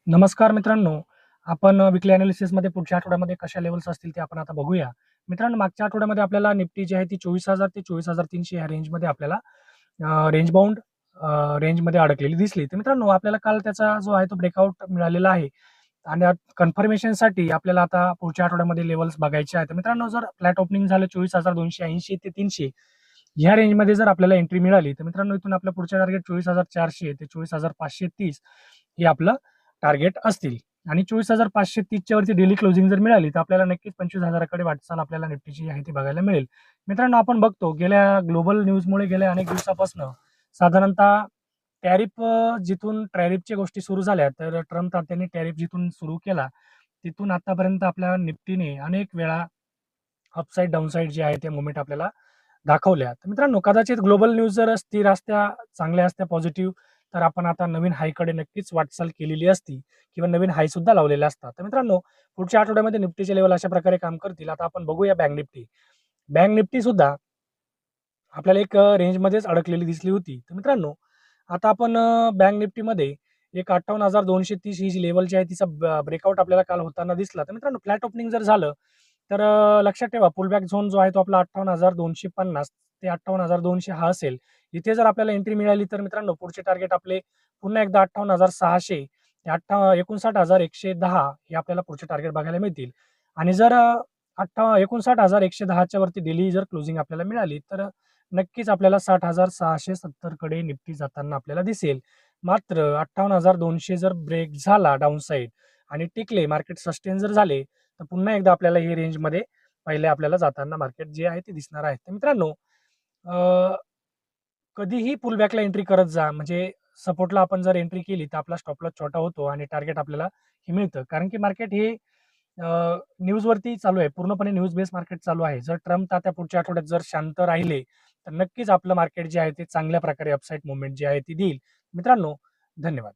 नमस्कार मित्रांनो. आपण विकली एनालिसिसमध्ये पुढच्या आठवड्यामध्ये कशा लेव्हल्स असतील ते आपण आता बघूया. मित्रांनो, मागच्या आठवड्यामध्ये आपल्याला निफ्टी जी आहे ती 24,000 ते 24,300 ह्या रेंजमध्ये आपल्याला रेंज बाउंड रेंजमध्ये अडकलेली दिसली. तर मित्रांनो, आपल्याला काल त्याचा जो आहे तो ब्रेकआउट मिळालेला आहे आणि कन्फर्मेशनसाठी आपल्याला आता पुढच्या आठवड्यामध्ये लेव्हल्स बघायचे आहेत. तर मित्रांनो, जर फ्लॅट ओपनिंग झालं 24,280 ते 300 ह्या रेंजमध्ये जर आपल्याला एंट्री मिळाली, तर मित्रांनो इथून आपलं पुढचं टार्गेट 24,400 ते 24,530 हे आपलं टार्गेट असतील. आणि 24,530 च्या वरती डेली क्लोजिंग जर मिळाली, तर आपल्याला नक्कीच 25,000 कडे वाटचाल आपल्याला निफ्टीची आहे ती बघायला मिळेल. मित्रांनो, आपण बघतो गेल्या ग्लोबल न्यूजमुळे गेल्या अनेक दिवसापासून साधारणतः जिथून टॅरिफच्या गोष्टी सुरू झाल्या, तर ट्रम्प तात्यांनी टॅरिफ जिथून सुरू केला, तिथून आतापर्यंत आपल्या निफ्टीने अनेक वेळा अपसाईड, डाउनसाईड जे आहे ते मूव्हमेंट आपल्याला दाखवल्या. तर मित्रांनो, कदाचित ग्लोबल न्यूज जर स्थिर असत्या, चांगल्या असत्या, पॉझिटिव्ह, तर आपण आता नवीन हायकडे नक्कीच वाटचाल केलेली असती किंवा नवीन हाय सुद्धा लावलेला असता. तर मित्रांनो, पुढच्या आठवड्यामध्ये निफ्टीचे लेवल अशा प्रकारे काम करतील. आता आपण बघूया बँक निफ्टी. बँक निफ्टी सुद्धा आपल्याला एक रेंजमध्येच अडकलेली दिसली होती. तर मित्रांनो, आता आपण बँक निफ्टीमध्ये एक 58,230 ही जी लेव्हल जी आहे तिचा ब्रेकआउट आपल्याला काल होताना दिसला. तर मित्रांनो, फ्लॅट ओपनिंग जर झालं, तर लक्षात ठेवा पुलबॅक झोन जो आहे तो आपला 58,250 ते 58,200 हा असेल. इथे जर आपल्याला एंट्री मिळाली, तर मित्रांनो पुढचे टार्गेट आपले पुन्हा एकदा 58,600 ते 59,110 हे आपल्याला पुढचे टार्गेट बघायला मिळतील. आणि जर 59,110 च्या वरती डेली जर क्लोजिंग आपल्याला मिळाली, तर नक्कीच आपल्याला 60,670 कडे निफ्टी जाताना आपल्याला दिसेल. मात्र 58,200 जर ब्रेक झाला डाउनसाइड आणि टिकले, मार्केट सस्टेन जर झाले, तर पुन्हा एकदा आपल्याला ही रेंजमध्ये पहिले आपल्याला जाताना मार्केट जे आहे ते दिसणार आहे. तर मित्रांनो, अ, कधीही पुलबॅकला एंट्री करत जा. म्हणजे सपोर्टला आपण जर एंट्री केली, तर आपला स्टॉप लॉस छोटा होतो आणि टार्गेट आपल्याला हे मिळतं. कारण की मार्केट हे न्यूजवरती चालू आहे. पूर्णपणे न्यूज बेस मार्केट चालू आहे. जर ट्रम्प तात्या पुढच्या आठवड्यात जर शांत राहिले, तर नक्कीच आपलं मार्केट जे आहे ते चांगल्या प्रकारे अपसाईड मूव्हमेंट जी आहे ती देईल. मित्रांनो, धन्यवाद.